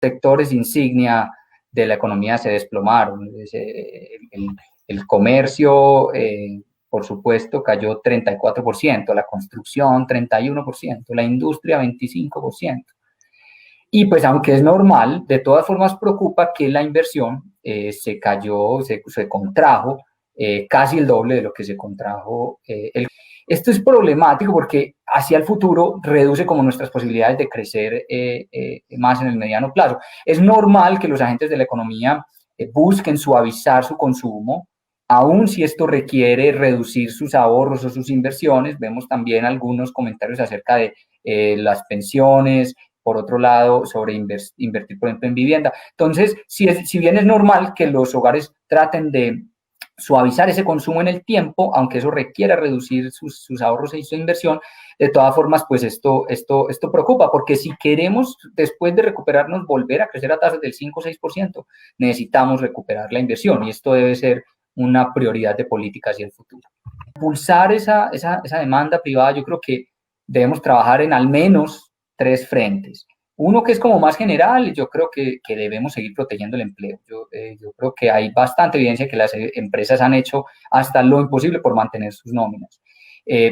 sectores insignia de la economía se desplomaron. El comercio, por supuesto, cayó 34%, la construcción 31%, la industria 25%. Y pues aunque es normal, de todas formas preocupa que la inversión se cayó, se contrajo casi el doble de lo que se contrajo. Esto es problemático porque hacia el futuro reduce como nuestras posibilidades de crecer más en el mediano plazo. Es normal que los agentes de la economía busquen suavizar su consumo, aun si esto requiere reducir sus ahorros o sus inversiones. Vemos también algunos comentarios acerca de las pensiones, por otro lado, sobre invertir, por ejemplo, en vivienda. Entonces, si bien es normal que los hogares traten de suavizar ese consumo en el tiempo, aunque eso requiera reducir sus ahorros y su inversión, de todas formas, pues esto preocupa, porque si queremos, después de recuperarnos, volver a crecer a tasas del 5 o 6%, necesitamos recuperar la inversión, y esto debe ser una prioridad de política hacia el futuro. Impulsar esa demanda privada, yo creo que debemos trabajar en al menos 3 frentes. Uno que es como más general, yo creo que debemos seguir protegiendo el empleo. Yo creo que hay bastante evidencia que las empresas han hecho hasta lo imposible por mantener sus nóminas,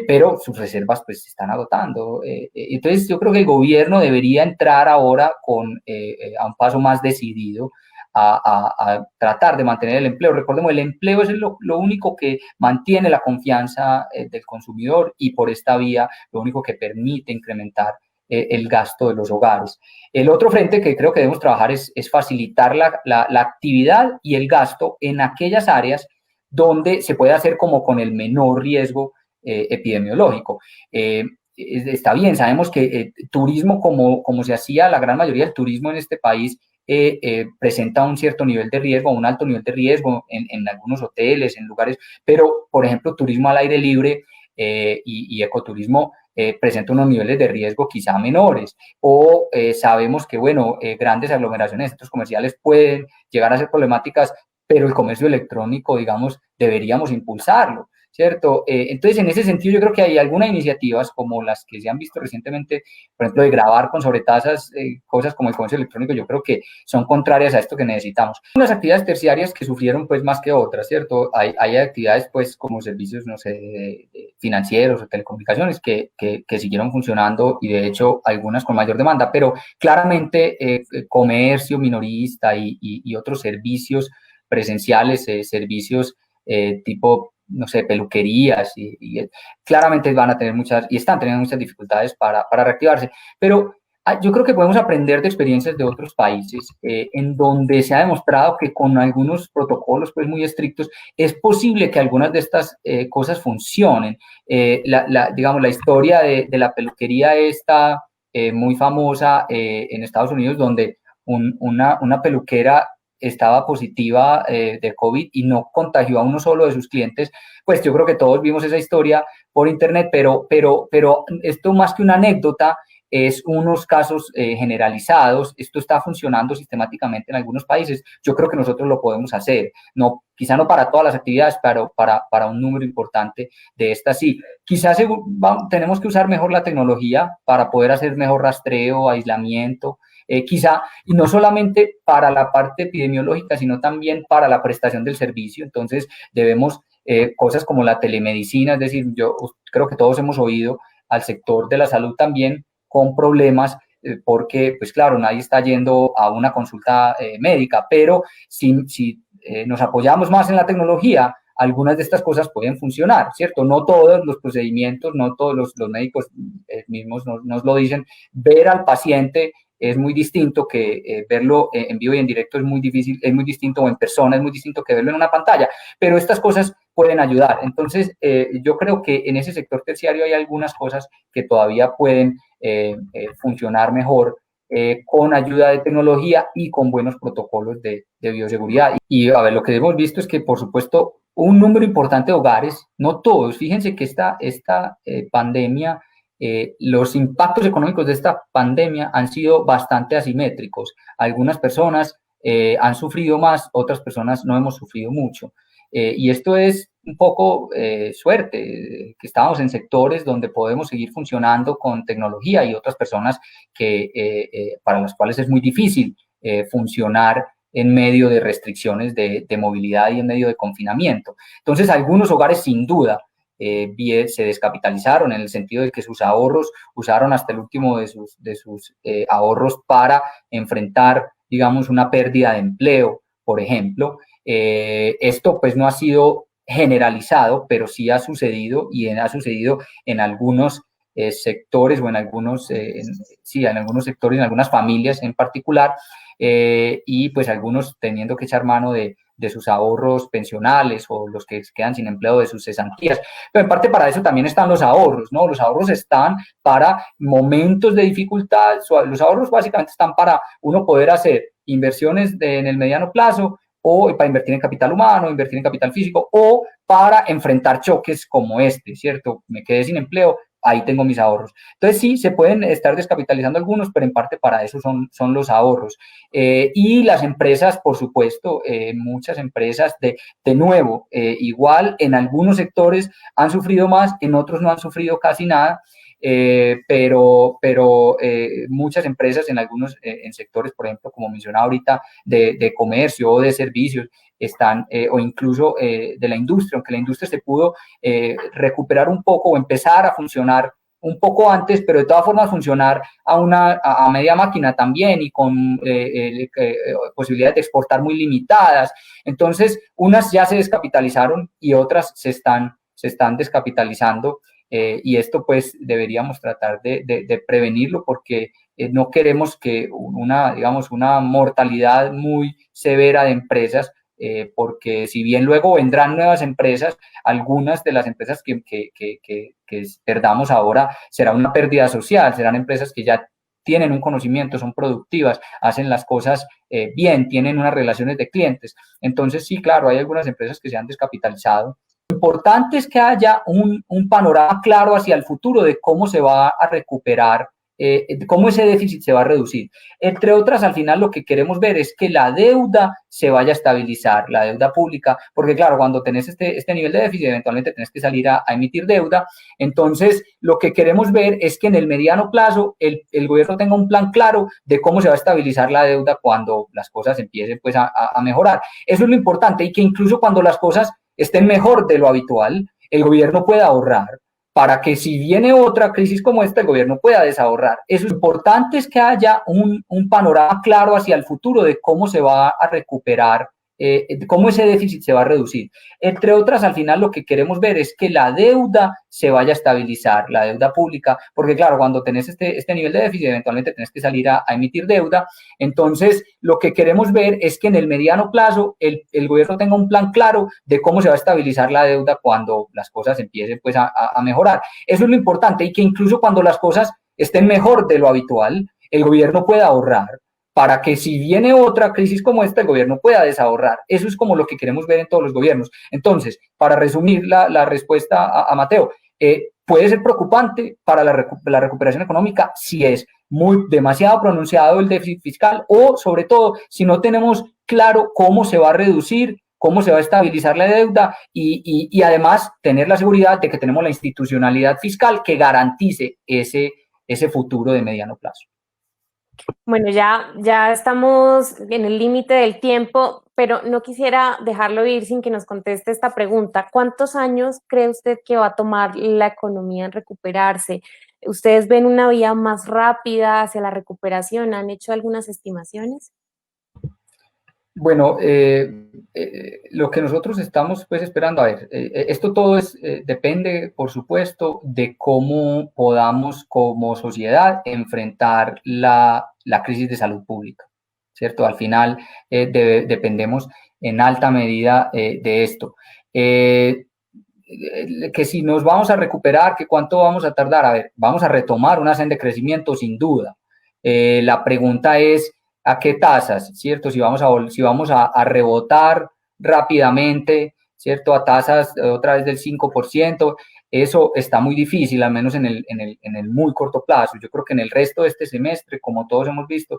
pero sus reservas pues se están agotando. Entonces yo creo que el gobierno debería entrar ahora a un paso más decidido a tratar de mantener el empleo. Recordemos, el empleo es lo único que mantiene la confianza del consumidor, y por esta vía lo único que permite incrementar el gasto de los hogares. El otro frente que creo que debemos trabajar es facilitar la actividad y el gasto en aquellas áreas donde se puede hacer como con el menor riesgo epidemiológico. Está bien, sabemos que turismo, como se hacía la gran mayoría del turismo en este país, presenta un cierto nivel de riesgo, un alto nivel de riesgo en algunos hoteles, en lugares, pero, por ejemplo, turismo al aire libre y ecoturismo presenta unos niveles de riesgo quizá menores, o sabemos que, bueno, grandes aglomeraciones, centros comerciales pueden llegar a ser problemáticas, pero el comercio electrónico, digamos, deberíamos impulsarlo, ¿cierto? Entonces, en ese sentido, yo creo que hay algunas iniciativas como las que se han visto recientemente, por ejemplo, de grabar con sobretasas cosas como el comercio electrónico, yo creo que son contrarias a esto que necesitamos. Unas actividades terciarias que sufrieron pues más que otras, ¿cierto? Hay actividades pues como servicios, no sé, financieros o telecomunicaciones que siguieron funcionando, y de hecho algunas con mayor demanda, pero claramente comercio minorista y otros servicios presenciales, servicios tipo, no sé, peluquerías, claramente van a tener muchas, y están teniendo muchas dificultades para reactivarse, pero yo creo que podemos aprender de experiencias de otros países en donde se ha demostrado que con algunos protocolos pues muy estrictos es posible que algunas de estas cosas funcionen. Digamos, la historia de la peluquería esta muy famosa en Estados Unidos, donde una peluquera estaba positiva de COVID y no contagió a uno solo de sus clientes, pues yo creo que todos vimos esa historia por internet, pero esto más que una anécdota es unos casos generalizados. Esto está funcionando sistemáticamente en algunos países. Yo creo que nosotros lo podemos hacer, no, quizá no para todas las actividades, pero para un número importante de estas sí. Quizás tenemos que usar mejor la tecnología para poder hacer mejor rastreo, aislamiento, quizá, y no solamente para la parte epidemiológica, sino también para la prestación del servicio. Entonces, debemos cosas como la telemedicina, es decir, yo creo que todos hemos oído al sector de la salud también con problemas, porque, pues claro, nadie está yendo a una consulta médica, pero si nos apoyamos más en la tecnología, algunas de estas cosas pueden funcionar, ¿cierto? No todos los procedimientos, no todos los médicos mismos nos lo dicen. Ver al paciente es muy distinto que verlo en vivo y en directo, es muy difícil, es muy distinto, o en persona es muy distinto que verlo en una pantalla, pero estas cosas pueden ayudar. Entonces, yo creo que en ese sector terciario hay algunas cosas que todavía pueden funcionar mejor con ayuda de tecnología y con buenos protocolos de bioseguridad. Y a ver, lo que hemos visto es que, por supuesto, un número importante de hogares, no todos, fíjense que esta pandemia, los impactos económicos de esta pandemia han sido bastante asimétricos. Algunas personas han sufrido más, otras personas no hemos sufrido mucho. Y esto es un poco suerte, que estábamos en sectores donde podemos seguir funcionando con tecnología, y otras personas para las cuales es muy difícil funcionar en medio de restricciones de movilidad y en medio de confinamiento. Entonces, algunos hogares sin duda se descapitalizaron en el sentido de que sus ahorros usaron hasta el último de sus ahorros para enfrentar, digamos, una pérdida de empleo, por ejemplo. Esto pues no ha sido generalizado, pero sí ha sucedido y ha sucedido en algunos sectores o en algunos, sí, en algunos sectores, en algunas familias en particular, y pues algunos teniendo que echar mano de sus ahorros pensionales o los que quedan sin empleo de sus cesantías. Pero en parte para eso también están los ahorros, ¿no? Los ahorros están para momentos de dificultad, los ahorros básicamente están para uno poder hacer inversiones en el mediano plazo o para invertir en capital humano, invertir en capital físico o para enfrentar choques como este, ¿cierto? Me quedé sin empleo, ahí tengo mis ahorros. Entonces sí, se pueden estar descapitalizando algunos, pero en parte para eso son los ahorros. Y las empresas, por supuesto, muchas empresas, de nuevo, igual en algunos sectores han sufrido más, en otros no han sufrido casi nada. Pero muchas empresas en algunos en sectores, por ejemplo, como mencionaba ahorita, de comercio o de servicios, están, o incluso de la industria, aunque la industria se pudo recuperar un poco o empezar a funcionar un poco antes, pero de todas formas funcionar a media máquina también y con posibilidades de exportar muy limitadas. Entonces, unas ya se descapitalizaron y otras se están descapitalizando. Y esto pues deberíamos tratar de prevenirlo porque no queremos que digamos, una mortalidad muy severa de empresas, porque si bien luego vendrán nuevas empresas, algunas de las empresas que perdamos ahora será una pérdida social, serán empresas que ya tienen un conocimiento, son productivas, hacen las cosas bien, tienen unas relaciones de clientes. Entonces sí, claro, hay algunas empresas que se han descapitalizado. Lo importante es que haya un panorama claro hacia el futuro de cómo se va a recuperar, cómo ese déficit se va a reducir. Entre otras, al final lo que queremos ver es que la deuda se vaya a estabilizar, la deuda pública, porque claro, cuando tenés este nivel de déficit, eventualmente tenés que salir a emitir deuda. Entonces, lo que queremos ver es que en el mediano plazo el gobierno tenga un plan claro de cómo se va a estabilizar la deuda cuando las cosas empiecen pues a mejorar. Eso es lo importante, y que incluso cuando las cosas estén mejor de lo habitual, el gobierno pueda ahorrar para que si viene otra crisis como esta, el gobierno pueda desahorrar. Eso es importante, es que haya un panorama claro hacia el futuro de cómo se va a recuperar, cómo ese déficit se va a reducir. Entre otras, al final lo que queremos ver es que la deuda se vaya a estabilizar, la deuda pública, porque claro, cuando tenés este nivel de déficit, eventualmente tenés que salir a emitir deuda. Entonces, lo que queremos ver es que en el mediano plazo el gobierno tenga un plan claro de cómo se va a estabilizar la deuda cuando las cosas empiecen pues a mejorar. Eso es lo importante, y que incluso cuando las cosas estén mejor de lo habitual, el gobierno pueda ahorrar para que si viene otra crisis como esta, el gobierno pueda desahorrar. Eso es como lo que queremos ver en todos los gobiernos. Entonces, para resumir la respuesta a Mateo, puede ser preocupante para la recuperación económica si es demasiado pronunciado el déficit fiscal, o sobre todo si no tenemos claro cómo se va a reducir, cómo se va a estabilizar la deuda, y además tener la seguridad de que tenemos la institucionalidad fiscal que garantice ese futuro de mediano plazo. Bueno, ya estamos en el límite del tiempo, pero no quisiera dejarlo ir sin que nos conteste esta pregunta. ¿Cuántos años cree usted que va a tomar la economía en recuperarse? ¿Ustedes ven una vía más rápida hacia la recuperación? ¿Han hecho algunas estimaciones? Bueno, lo que nosotros estamos pues esperando, a ver, esto todo depende, por supuesto, de cómo podamos como sociedad enfrentar la crisis de salud pública, ¿cierto? Al final dependemos en alta medida de esto. Que si nos vamos a recuperar, que cuánto vamos a tardar, a ver, vamos a retomar una senda de crecimiento sin duda. La pregunta es, ¿a qué tasas? ¿Cierto? Si vamos a rebotar rápidamente, ¿cierto? A tasas otra vez del 5%, eso está muy difícil, al menos en el muy corto plazo. Yo creo que en el resto de este semestre, como todos hemos visto,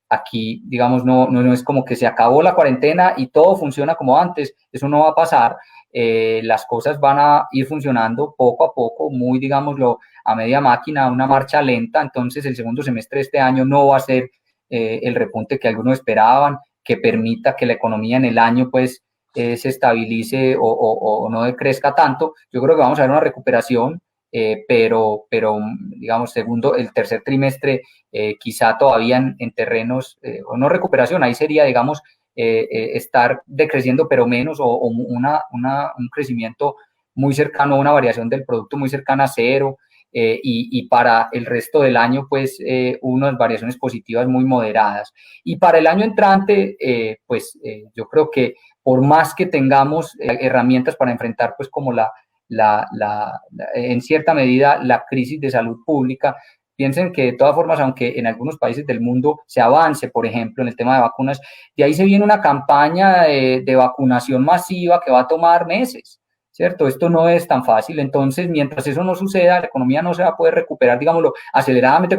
aquí, digamos, no es como que se acabó la cuarentena y todo funciona como antes, eso no va a pasar. Las cosas van a ir funcionando poco a poco, muy, digámoslo, a media máquina, una marcha lenta. Entonces el segundo semestre de este año no va a ser el repunte que algunos esperaban, que permita que la economía en el año pues se estabilice o no decrezca tanto. Yo creo que vamos a ver una recuperación, pero digamos, el tercer trimestre, quizá todavía en terrenos, o no recuperación, ahí sería, digamos, estar decreciendo, pero menos, o un crecimiento muy cercano, una variación del producto muy cercana a cero, y para el resto del año, pues, unas variaciones positivas muy moderadas. Y para el año entrante, yo creo que por más que tengamos herramientas para enfrentar, pues, como en cierta medida, la crisis de salud pública, piensen que de todas formas, aunque en algunos países del mundo se avance, por ejemplo, en el tema de vacunas, de ahí se viene una campaña de vacunación masiva que va a tomar meses, ¿cierto? Esto no es tan fácil. Entonces, mientras eso no suceda, la economía no se va a poder recuperar, digámoslo, aceleradamente